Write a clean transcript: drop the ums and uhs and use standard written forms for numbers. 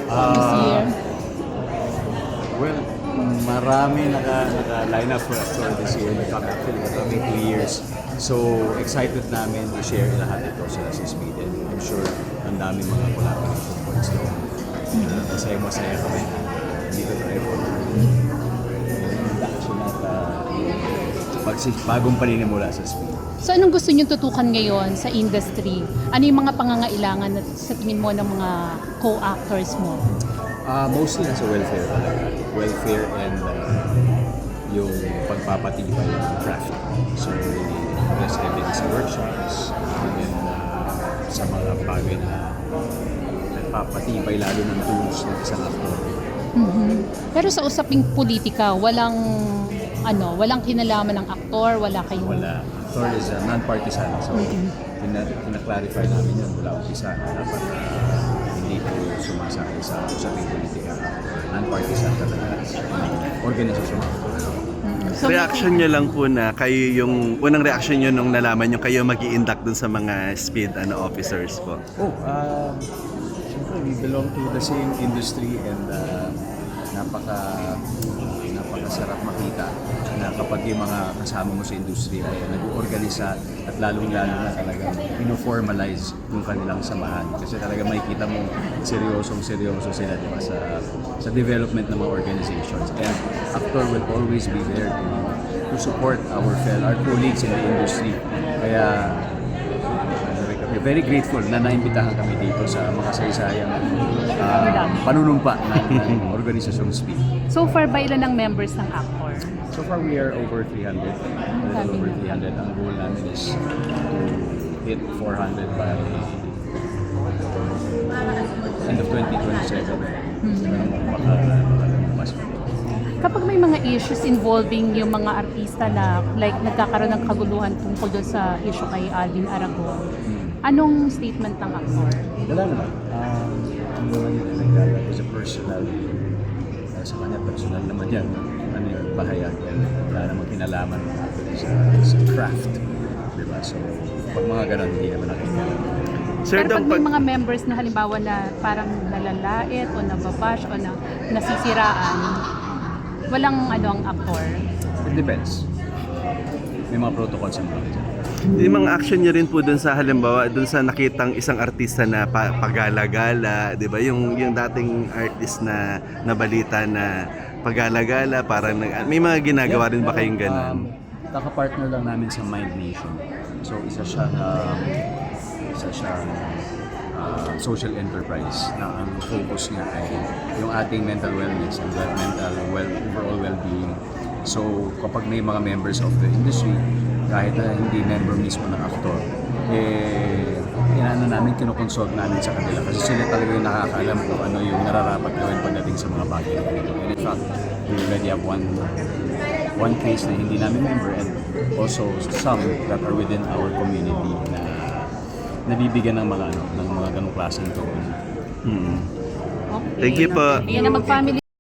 this year? Well, marami naka-line up for this year. Actually, kami 2 years. So, excited namin i-share lahat ito sa Speed. And I'm sure ang dami mga collaboration points doon. Masaya-masaya kami na dito tayo po. Induction at bagong paninimula sa Speed. So anong gusto niyo tutukan ngayon sa industry? Ano yung mga pangangailangan na sa tingin mo ng mga co-actors mo? Mostly nasa welfare talaga. Welfare and yung pagpapatibay ng craft. So, there's evidence workshops and then sa mga bagay na nagpapatibay lalo ng tools ng isang actor. Pero sa usaping politika, walang kinalaman ng aktor, wala kayong... Wala. Actor is non-partisan. So, tina-clarify namin yun mula umpisa na dapat hindi po sumasakay sa usaping politika. Non-partisan talaga. Organisasyon. So, Reaction nyo lang po na kayo yung unang reaction nyo nung nalaman nyo kayo mag-i-induct dun sa mga Speed officers po. Siyempre, we belong to the same industry and napakasarap makita na kapag yung mga kasama mo sa industry ay nag-uorganisa at lalong-lalo na talagang ino-formalize yung kanilang samahan. Kasi talaga makikita mo seryoso sila, di ba, sa development ng mga organizations. And actor will always be there to support our colleagues in the industry. Kaya very grateful na naimbitahan kami dito sa mga saysayang panunumpa ng organisasyong Speed. so far ba ilan ang members ng actor? So far, we are over 300. A little over 300. Ang goal namin is to hit 400 by end of 2027. Kapag may mga issues involving yung mga artista na like nagkakaroon ng kaguluhan tungkol doon sa issue kay Alvin Aragon, anong statement ng actor? Wala naman. Ang naman yun, nagdala is a personal. Sa kanya, personal naman yan. Ano yun, bahayag yan. Wala namang kinalaman sa craft. Diba? So, pag mga ganun, hindi naman nakikita. Sir, Pero pag may mga members na halimbawa na parang nalalait o nababash o nasisiraan, walang ang actor? It depends. May mga protocols ang mga dyan. yung mga action nyo rin po dun sa halimbawa, dun sa nakitang isang artista na pagala-gala, di ba? Yung dating artist na nabalita na pagala-gala, parang may mga ginagawa rin ba kayong ganun? Kaka-partner lang namin sa Mind Nation. So, isa siyang social enterprise na ang focus niya ay yung ating mental wellness and overall well-being. So, kapag may mga members of the industry, kahit na hindi member mismo ng aktor, namin, kinoconsult namin sa kanila kasi sila talaga yung nakakaalam kung ano yung nararapat gawin pagdating sa mga bagay na ganito. And in fact, we already have one case na hindi namin member and also some that are within our community na nabibigyan ng mga ganong klaseng tulong. Thank you po. Ayan na mag-family